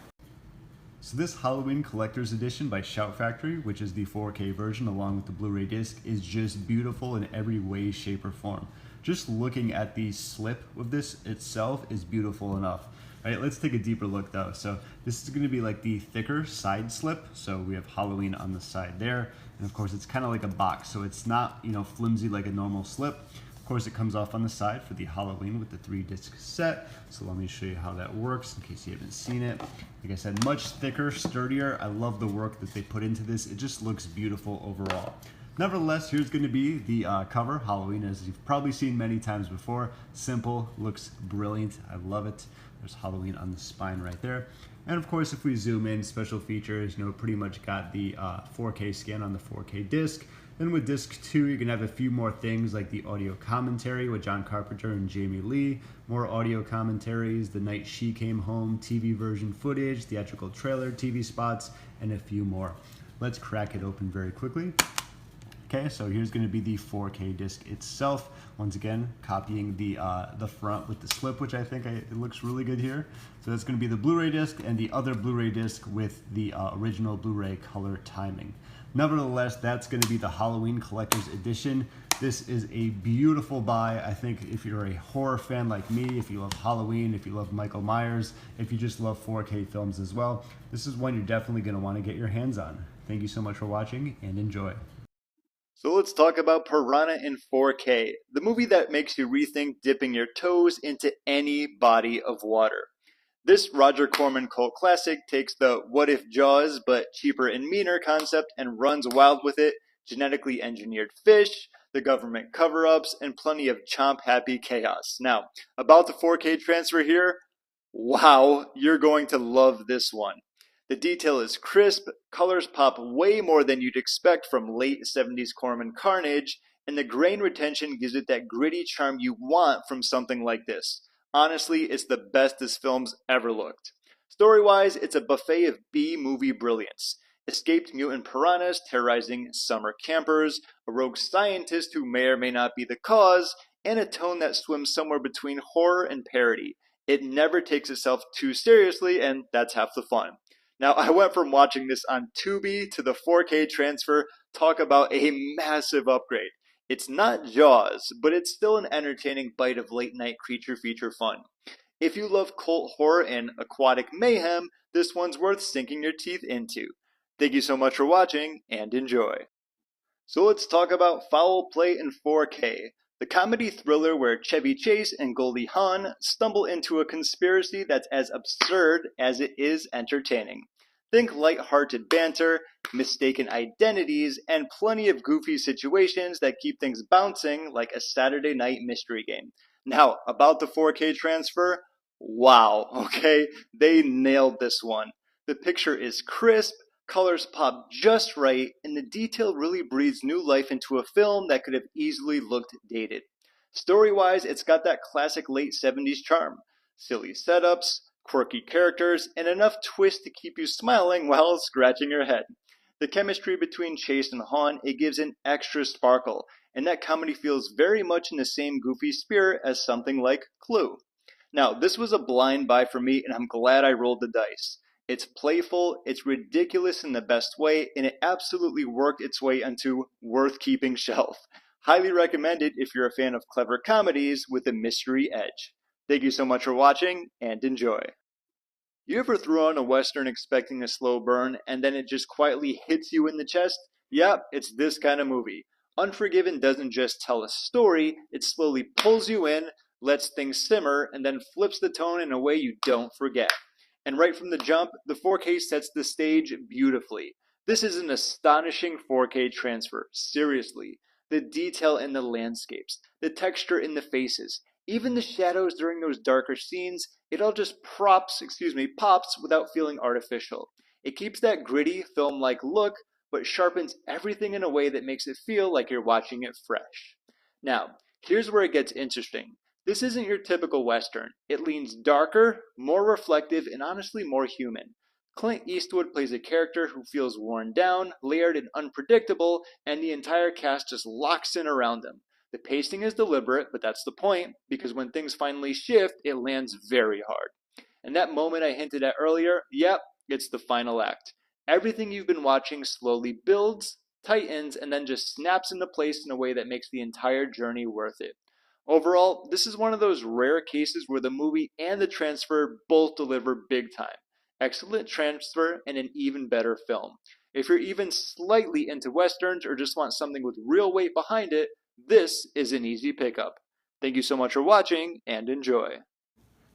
So this Halloween Collector's Edition by Shout Factory, which is the 4K version along with the Blu-ray disc, is just beautiful in every way, shape, or form. Just looking at the slip of this itself is beautiful enough. All right, let's take a deeper look though. So this is going to be like the thicker side slip. So we have Halloween on the side there. And of course it's kind of like a box. So it's not, flimsy like a normal slip. Of course it comes off on the side for the Halloween with the 3-disc set. So let me show you how that works in case you haven't seen it. Like I said, much thicker, sturdier. I love the work that they put into this. It just looks beautiful overall. Nevertheless, here's going to be the cover, Halloween, as you've probably seen many times before. Simple, looks brilliant. I love it. There's Halloween on the spine right there. And of course, if we zoom in, special features, pretty much got the 4K scan on the 4K disc. Then with disc 2, you're going to have a few more things like the audio commentary with John Carpenter and Jamie Lee, more audio commentaries, The Night She Came Home, TV version footage, theatrical trailer, TV spots, and a few more. Let's crack it open very quickly. Okay, so here's going to be the 4K disc itself. Once again, copying the front with the slip, which I think it looks really good here. So that's going to be the Blu-ray disc and the other Blu-ray disc with the original Blu-ray color timing. Nevertheless, that's going to be the Halloween Collector's Edition. This is a beautiful buy. I think if you're a horror fan like me, if you love Halloween, if you love Michael Myers, if you just love 4K films as well, this is one you're definitely going to want to get your hands on. Thank you so much for watching and enjoy. So let's talk about Piranha in 4K, the movie that makes you rethink dipping your toes into any body of water. This Roger Corman cult classic takes the what if Jaws but cheaper and meaner concept and runs wild with it, genetically engineered fish, the government cover-ups, and plenty of chomp-happy chaos. Now, about the 4K transfer here, wow, you're going to love this one. The detail is crisp, colors pop way more than you'd expect from late 70s Corman carnage, and the grain retention gives it that gritty charm you want from something like this. Honestly, it's the best this film's ever looked. Story-wise, it's a buffet of B-movie brilliance. Escaped mutant piranhas terrorizing summer campers, a rogue scientist who may or may not be the cause, and a tone that swims somewhere between horror and parody. It never takes itself too seriously, and that's half the fun. Now, I went from watching this on Tubi to the 4K transfer. Talk about a massive upgrade. It's not Jaws, but it's still an entertaining bite of late-night creature feature fun. If you love cult horror and aquatic mayhem, this one's worth sinking your teeth into. Thank you so much for watching, and enjoy. So let's talk about Foul Play in 4K, the comedy thriller where Chevy Chase and Goldie Hawn stumble into a conspiracy that's as absurd as it is entertaining. Think light-hearted banter, mistaken identities, and plenty of goofy situations that keep things bouncing like a Saturday night mystery game. Now, about the 4K transfer, wow, okay, they nailed this one. The picture is crisp, colors pop just right, and the detail really breathes new life into a film that could have easily looked dated. Story-wise, it's got that classic late 70s charm. Silly setups, quirky characters, and enough twist to keep you smiling while scratching your head. The chemistry between Chase and Hawn, it gives an extra sparkle, and that comedy feels very much in the same goofy spirit as something like Clue. Now, this was a blind buy for me, and I'm glad I rolled the dice. It's playful, it's ridiculous in the best way, and it absolutely worked its way onto worth-keeping shelf. Highly recommended if you're a fan of clever comedies with a mystery edge. Thank you so much for watching, and enjoy. You ever throw on a Western expecting a slow burn, and then it just quietly hits you in the chest? Yep, it's this kind of movie. Unforgiven doesn't just tell a story, it slowly pulls you in, lets things simmer, and then flips the tone in a way you don't forget. And right from the jump, the 4K sets the stage beautifully. This is an astonishing 4K transfer, seriously. The detail in the landscapes, the texture in the faces, even the shadows during those darker scenes, it all just pops without feeling artificial. It keeps that gritty, film-like look, but sharpens everything in a way that makes it feel like you're watching it fresh. Now, here's where it gets interesting. This isn't your typical Western. It leans darker, more reflective, and honestly more human. Clint Eastwood plays a character who feels worn down, layered, and unpredictable, and the entire cast just locks in around him. The pacing is deliberate, but that's the point, because when things finally shift, it lands very hard. And that moment I hinted at earlier, yep, it's the final act. Everything you've been watching slowly builds, tightens, and then just snaps into place in a way that makes the entire journey worth it. Overall, this is one of those rare cases where the movie and the transfer both deliver big time. Excellent transfer and an even better film. If you're even slightly into westerns or just want something with real weight behind it, this is an easy pickup. Thank you so much for watching and enjoy.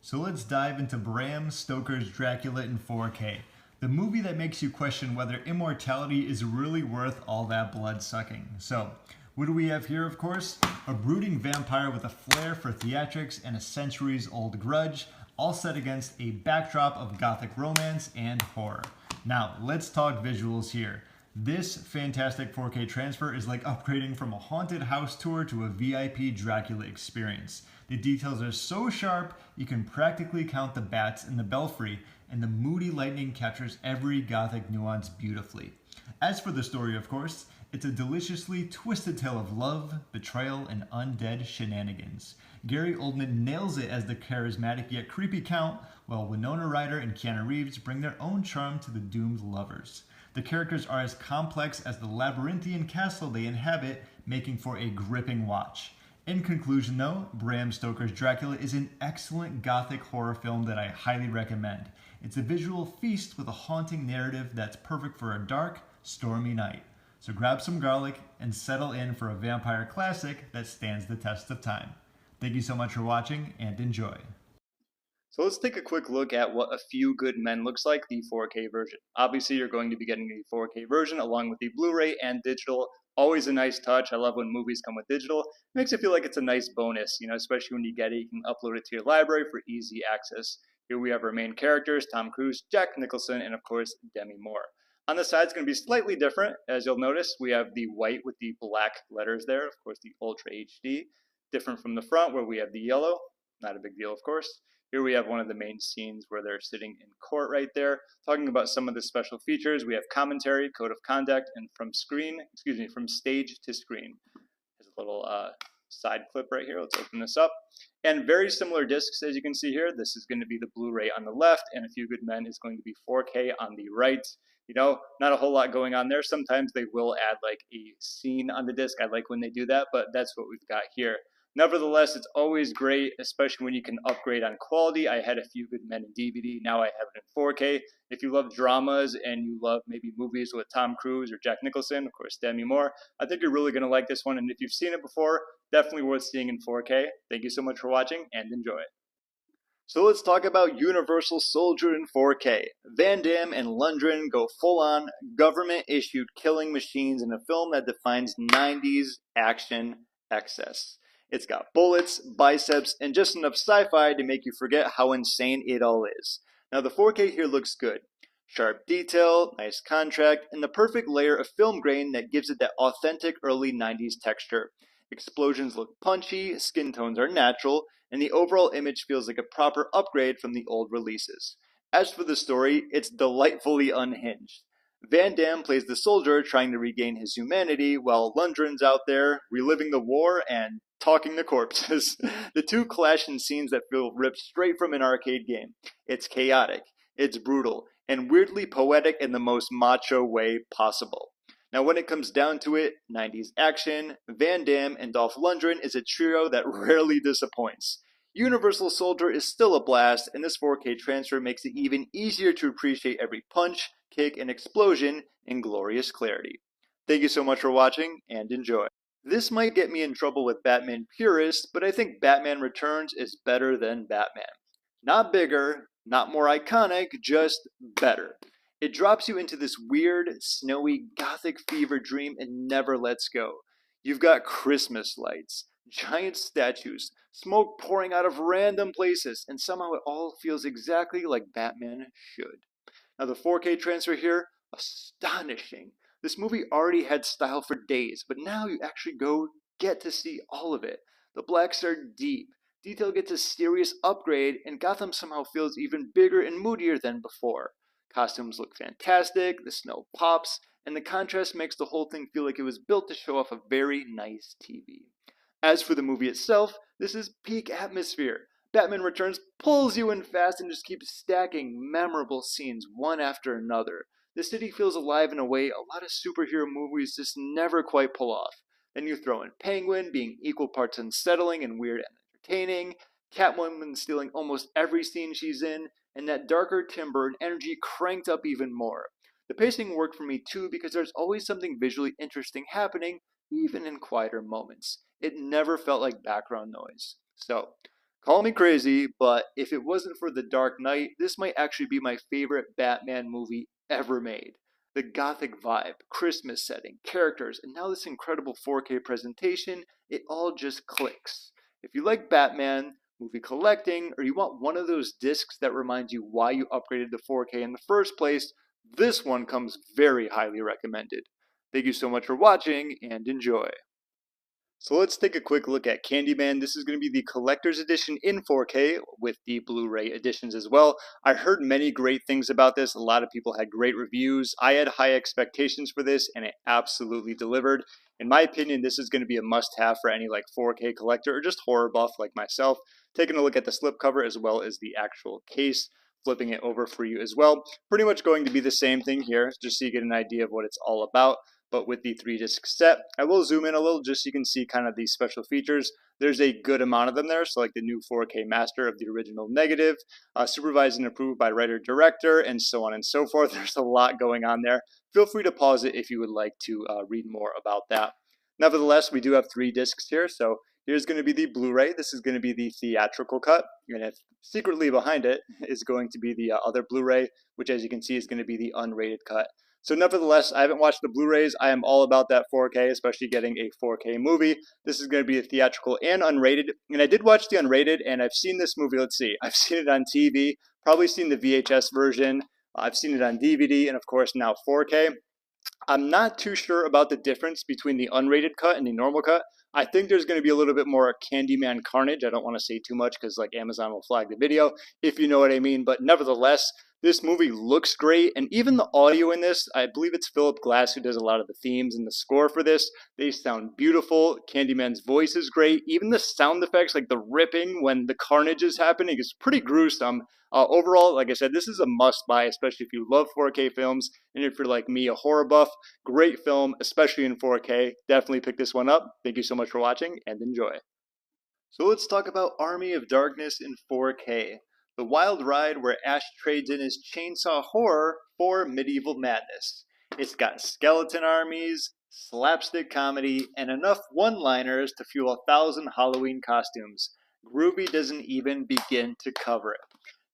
So let's dive into Bram Stoker's Dracula in 4K, the movie that makes you question whether immortality is really worth all that blood sucking. So, what do we have here, of course? A brooding vampire with a flair for theatrics and a centuries-old grudge, all set against a backdrop of gothic romance and horror. Now, let's talk visuals here. This fantastic 4K transfer is like upgrading from a haunted house tour to a VIP Dracula experience. The details are so sharp, you can practically count the bats in the belfry, and the moody lighting captures every gothic nuance beautifully. As for the story, of course, it's a deliciously twisted tale of love, betrayal, and undead shenanigans. Gary Oldman nails it as the charismatic yet creepy Count, while Winona Ryder and Keanu Reeves bring their own charm to the doomed lovers. The characters are as complex as the labyrinthian castle they inhabit, making for a gripping watch. In conclusion though, Bram Stoker's Dracula is an excellent gothic horror film that I highly recommend. It's a visual feast with a haunting narrative that's perfect for a dark, stormy night. So grab some garlic and settle in for a vampire classic that stands the test of time. Thank you so much for watching and enjoy. So let's take a quick look at what A Few Good Men looks like, the 4K version. Obviously, you're going to be getting the 4K version along with the Blu-ray and digital. Always a nice touch. I love when movies come with digital. It makes it feel like it's a nice bonus, especially when you get it. You can upload it to your library for easy access. Here we have our main characters, Tom Cruise, Jack Nicholson, and of course, Demi Moore. On the side, it's going to be slightly different. As you'll notice, we have the white with the black letters there, of course, the Ultra HD. Different from the front where we have the yellow. Not a big deal, of course. Here we have one of the main scenes where they're sitting in court right there, talking about some of the special features. We have commentary, code of conduct, and from stage to screen. There's a little side clip right here. Let's open this up. And very similar discs, as you can see here. This is going to be the Blu-ray on the left, and A Few Good Men is going to be 4K on the right. Not a whole lot going on there. Sometimes they will add like a scene on the disc. I like when they do that, but that's what we've got here. Nevertheless, it's always great, especially when you can upgrade on quality. I had A Few Good Men in DVD. Now I have it in 4K. If you love dramas and you love maybe movies with Tom Cruise or Jack Nicholson, of course, Demi Moore, I think you're really going to like this one. And if you've seen it before, definitely worth seeing in 4K. Thank you so much for watching and enjoy. So let's talk about Universal Soldier in 4K. Van Damme and Lundgren go full-on government-issued killing machines in a film that defines 90s action excess. It's got bullets, biceps, and just enough sci-fi to make you forget how insane it all is. Now the 4K here looks good. Sharp detail, nice contrast, and the perfect layer of film grain that gives it that authentic early 90s texture. Explosions look punchy, skin tones are natural, and the overall image feels like a proper upgrade from the old releases. As for the story, it's delightfully unhinged. Van Damme plays the soldier trying to regain his humanity, while Lundgren's out there reliving the war and talking to corpses. The two clash in scenes that feel ripped straight from an arcade game. It's chaotic, it's brutal, and weirdly poetic in the most macho way possible. Now when it comes down to it, 90s action, Van Damme and Dolph Lundgren is a trio that rarely disappoints. Universal Soldier is still a blast, and this 4K transfer makes it even easier to appreciate every punch, kick, and explosion in glorious clarity. Thank you so much for watching, and enjoy. This might get me in trouble with Batman purists, but I think Batman Returns is better than Batman. Not bigger, not more iconic, just better. It drops you into this weird, snowy, gothic fever dream and never lets go. You've got Christmas lights, giant statues, smoke pouring out of random places, and somehow it all feels exactly like Batman should. Now the 4K transfer here, astonishing. This movie already had style for days, but now you actually get to see all of it. The blacks are deep, detail gets a serious upgrade, and Gotham somehow feels even bigger and moodier than before. Costumes look fantastic, the snow pops, and the contrast makes the whole thing feel like it was built to show off a very nice TV. As for the movie itself, this is peak atmosphere. Batman Returns pulls you in fast and just keeps stacking memorable scenes one after another. The city feels alive in a way a lot of superhero movies just never quite pull off. Then you throw in Penguin being equal parts unsettling and weird and entertaining, Catwoman stealing almost every scene she's in, and that darker Tim Burton energy cranked up even more. The pacing worked for me too because there's always something visually interesting happening, even in quieter moments. It never felt like background noise. So, call me crazy, but if it wasn't for The Dark Knight, this might actually be my favorite Batman movie ever made. The gothic vibe, Christmas setting, characters, and now this incredible 4K presentation, it all just clicks. If you like Batman, movie collecting, or you want one of those discs that reminds you why you upgraded to 4K in the first place, this one comes very highly recommended. Thank you so much for watching, and enjoy. So let's take a quick look at Candyman. This is going to be the collector's edition in 4K with the Blu-ray editions as well. I heard many great things about this. A lot of people had great reviews. I had high expectations for this and it absolutely delivered. In my opinion, this is going to be a must-have for any like 4K collector or just horror buff like myself. Taking a look at the slipcover as well as the actual case, flipping it over for you as well. Pretty much going to be the same thing here, just so you get an idea of what it's all about. But with the 3-disc set, I will zoom in a little just so you can see kind of these special features. There's a good amount of them there, so like the new 4K master of the original negative, supervised and approved by writer-director, and so on and so forth. There's a lot going on there. Feel free to pause it if you would like to read more about that. Nevertheless, we do have 3 discs here, so here's going to be the Blu-ray. This is going to be the theatrical cut, and if secretly behind it is going to be the other Blu-ray, which as you can see is going to be the unrated cut. So nevertheless, I haven't watched the Blu-rays. I am all about that 4K, especially getting a 4K movie. This is going to be a theatrical and unrated. And I did watch the unrated, and I've seen this movie. Let's see. I've seen it on TV, probably seen the VHS version. I've seen it on DVD, and of course now 4K. I'm not too sure about the difference between the unrated cut and the normal cut. I think there's going to be a little bit more Candyman carnage. I don't want to say too much because like Amazon will flag the video, if you know what I mean. But nevertheless, this movie looks great, and even the audio in this, I believe it's Philip Glass who does a lot of the themes and the score for this. They sound beautiful. Candyman's voice is great. Even the sound effects, like the ripping when the carnage is happening, is pretty gruesome. Overall, like I said, this is a must-buy, especially if you love 4K films, and if you're like me, a horror buff. Great film, especially in 4K. Definitely pick this one up. Thank you so much for watching, and enjoy. So let's talk about Army of Darkness in 4K. The wild ride where Ash trades in his chainsaw horror for medieval madness. It's got skeleton armies, slapstick comedy, and enough one-liners to fuel 1,000 Halloween costumes. Groovy doesn't even begin to cover it.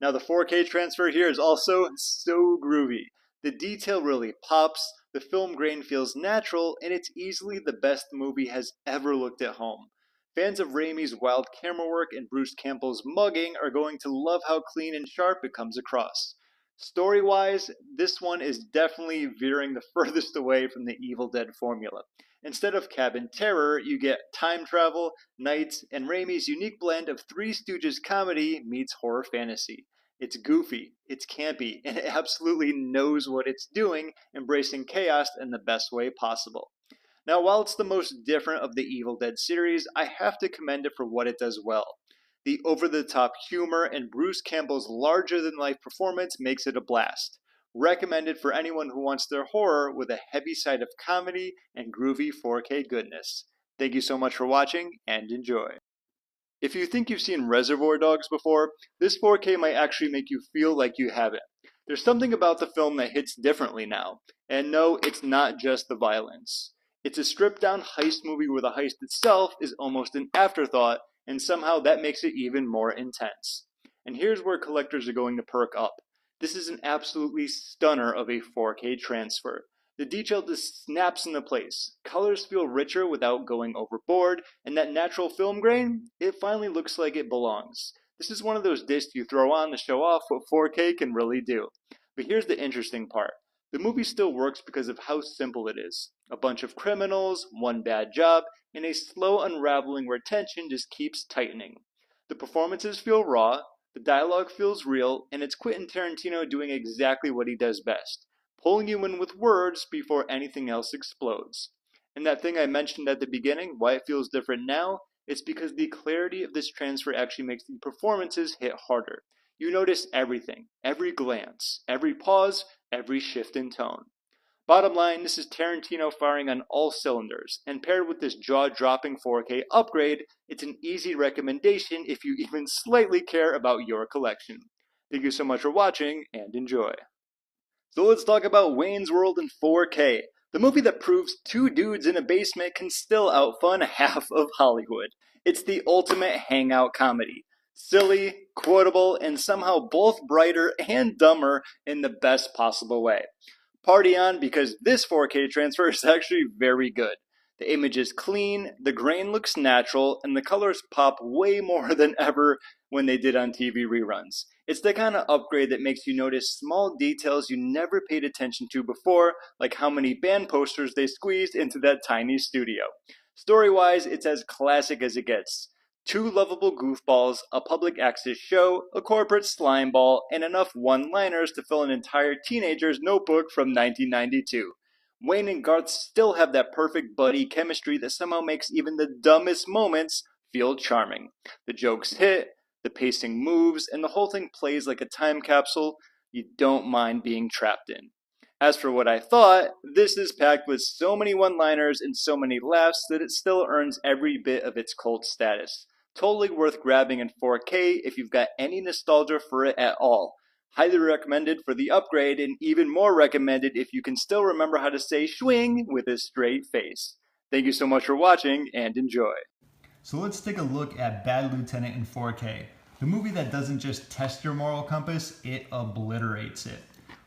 Now the 4K transfer here is also so groovy. The detail really pops, the film grain feels natural, and it's easily the best the movie has ever looked at home. Fans of Raimi's wild camera work and Bruce Campbell's mugging are going to love how clean and sharp it comes across. Story-wise, this one is definitely veering the furthest away from the Evil Dead formula. Instead of cabin terror, you get time travel, knights, and Raimi's unique blend of Three Stooges comedy meets horror fantasy. It's goofy, it's campy, and it absolutely knows what it's doing, embracing chaos in the best way possible. Now, while it's the most different of the Evil Dead series, I have to commend it for what it does well. The over-the-top humor and Bruce Campbell's larger-than-life performance makes it a blast. Recommended for anyone who wants their horror with a heavy side of comedy and groovy 4K goodness. Thank you so much for watching, and enjoy. If you think you've seen Reservoir Dogs before, this 4K might actually make you feel like you haven't. There's something about the film that hits differently now. And no, it's not just the violence. It's a stripped-down heist movie where the heist itself is almost an afterthought, and somehow that makes it even more intense. And here's where collectors are going to perk up. This is an absolutely stunner of a 4K transfer. The detail just snaps into place. Colors feel richer without going overboard, and that natural film grain, it finally looks like it belongs. This is one of those discs you throw on to show off what 4K can really do. But here's the interesting part. The movie still works because of how simple it is. A bunch of criminals, one bad job, and a slow unraveling where tension just keeps tightening. The performances feel raw, the dialogue feels real, and it's Quentin Tarantino doing exactly what he does best, pulling you in with words before anything else explodes. And that thing I mentioned at the beginning, why it feels different now, It's because the clarity of this transfer actually makes the performances hit harder. You notice everything, every glance, every pause, every shift in tone. Bottom line, this is Tarantino firing on all cylinders, and paired with this jaw-dropping 4K upgrade, it's an easy recommendation if you even slightly care about your collection. Thank you so much for watching, and enjoy. So let's talk about Wayne's World in 4K, the movie that proves two dudes in a basement can still outfun half of Hollywood. It's the ultimate hangout comedy. Silly, quotable, and somehow both brighter and dumber in the best possible way. Party on, because this 4K transfer is actually very good. The image is clean, the grain looks natural, and the colors pop way more than ever when they did on TV reruns. It's the kind of upgrade that makes you notice small details you never paid attention to before, like how many band posters they squeezed into that tiny studio. Story-wise, it's as classic as it gets. Two lovable goofballs, a public access show, a corporate slime ball, and enough one-liners to fill an entire teenager's notebook from 1992. Wayne and Garth still have that perfect buddy chemistry that somehow makes even the dumbest moments feel charming. The jokes hit, the pacing moves, and the whole thing plays like a time capsule you don't mind being trapped in. As for what I thought, this is packed with so many one-liners and so many laughs that it still earns every bit of its cult status. Totally worth grabbing in 4K if you've got any nostalgia for it at all. Highly recommended for the upgrade, and even more recommended if you can still remember how to say swing with a straight face. Thank you so much for watching, and enjoy. So let's take a look at Bad Lieutenant in 4K, the movie that doesn't just test your moral compass, it obliterates it.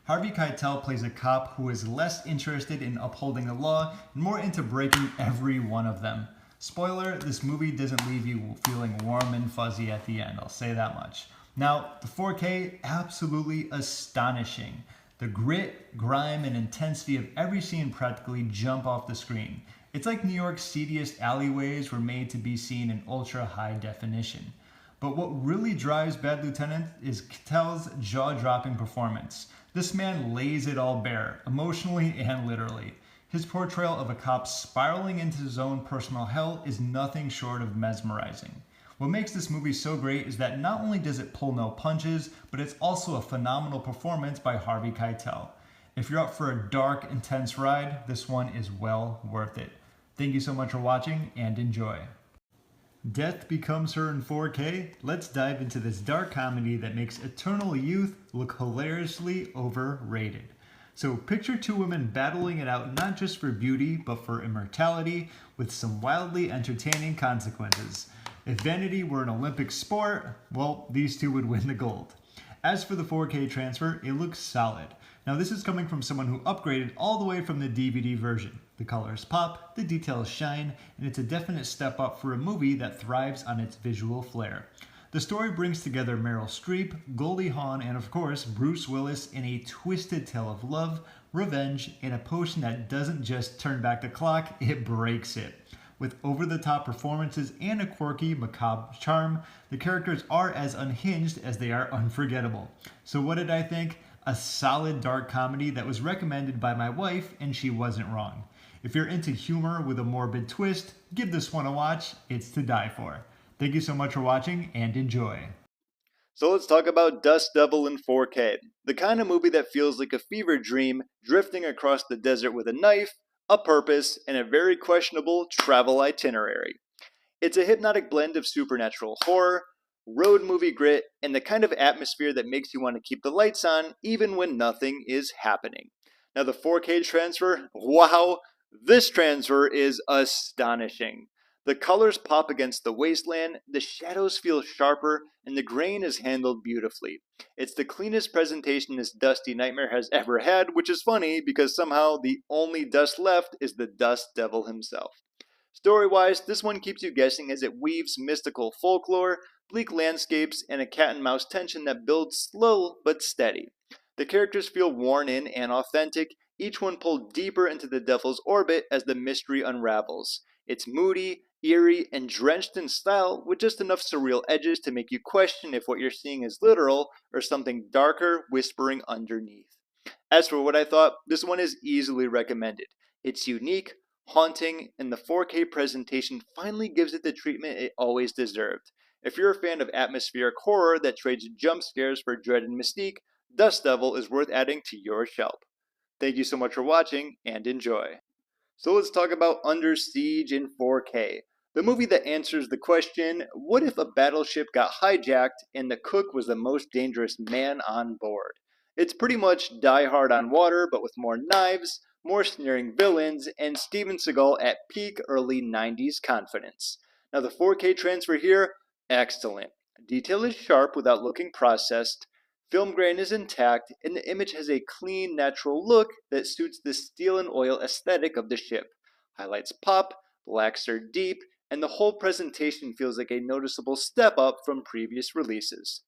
Harvey Keitel plays a cop who is less interested in upholding the law and more into breaking every one of them. Spoiler, this movie doesn't leave you feeling warm and fuzzy at the end, I'll say that much. Now, the 4K, absolutely astonishing. The grit, grime, and intensity of every scene practically jump off the screen. It's like New York's seediest alleyways were made to be seen in ultra high definition. But what really drives Bad Lieutenant is Keitel's jaw-dropping performance. This man lays it all bare, emotionally and literally. His portrayal of a cop spiraling into his own personal hell is nothing short of mesmerizing. What makes this movie so great is that not only does it pull no punches, but it's also a phenomenal performance by Harvey Keitel. If you're up for a dark, intense ride, this one is well worth it. Thank you so much for watching, and enjoy. Death Becomes Her in 4K? Let's dive into this dark comedy that makes eternal youth look hilariously overrated. So picture two women battling it out not just for beauty, but for immortality, with some wildly entertaining consequences. If vanity were an Olympic sport, well, these two would win the gold. As for the 4K transfer, it looks solid. Now this is coming from someone who upgraded all the way from the DVD version. The colors pop, the details shine, and it's a definite step up for a movie that thrives on its visual flair. The story brings together Meryl Streep, Goldie Hawn, and of course Bruce Willis in a twisted tale of love, revenge, and a potion that doesn't just turn back the clock, it breaks it. With over-the-top performances and a quirky, macabre charm, the characters are as unhinged as they are unforgettable. So what did I think? A solid dark comedy that was recommended by my wife, and she wasn't wrong. If you're into humor with a morbid twist, give this one a watch. It's to die for. Thank you so much for watching, and enjoy. So let's talk about Dust Devil in 4K, the kind of movie that feels like a fever dream drifting across the desert with a knife, a purpose, and a very questionable travel itinerary. It's a hypnotic blend of supernatural horror, road movie grit, and the kind of atmosphere that makes you want to keep the lights on even when nothing is happening. Now the 4K transfer, wow, this transfer is astonishing. The colors pop against the wasteland, the shadows feel sharper, and the grain is handled beautifully. It's the cleanest presentation this Dusty Nightmare has ever had, which is funny because somehow the only dust left is the Dust Devil himself. Story-wise, this one keeps you guessing as it weaves mystical folklore, bleak landscapes, and a cat-and-mouse tension that builds slow but steady. The characters feel worn in and authentic, each one pulled deeper into the devil's orbit as the mystery unravels. It's moody, eerie, and drenched in style with just enough surreal edges to make you question if what you're seeing is literal or something darker whispering underneath. As for what I thought, this one is easily recommended. It's unique, haunting, and the 4K presentation finally gives it the treatment it always deserved. If you're a fan of atmospheric horror that trades jump scares for dread and mystique, Dust Devil is worth adding to your shelf. Thank you so much for watching, and enjoy. So let's talk about Under Siege in 4K. The movie that answers the question, what if a battleship got hijacked and the cook was the most dangerous man on board? It's pretty much Die Hard on water, but with more knives, more sneering villains, and Steven Seagal at peak early 90s confidence. Now the 4K transfer here, excellent. Detail is sharp without looking processed. Film grain is intact, and the image has a clean, natural look that suits the steel and oil aesthetic of the ship. Highlights pop, blacks are deep, and the whole presentation feels like a noticeable step up from previous releases.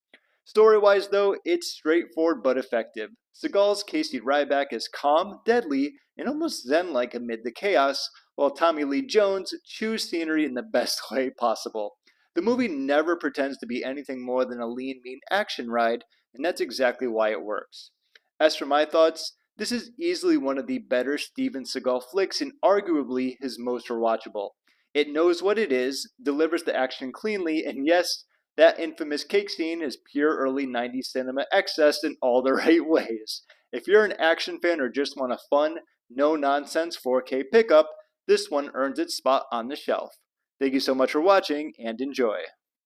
Story-wise though, it's straightforward but effective. Seagal's Casey Ryback is calm, deadly, and almost zen-like amid the chaos, while Tommy Lee Jones chews scenery in the best way possible. The movie never pretends to be anything more than a lean, mean action ride, and that's exactly why it works. As for my thoughts, this is easily one of the better Steven Seagal flicks and arguably his most rewatchable. It knows what it is, delivers the action cleanly, and yes, that infamous cake scene is pure early 90s cinema excess in all the right ways. If you're an action fan or just want a fun, no-nonsense 4K pickup, this one earns its spot on the shelf. Thank you so much for watching, and enjoy.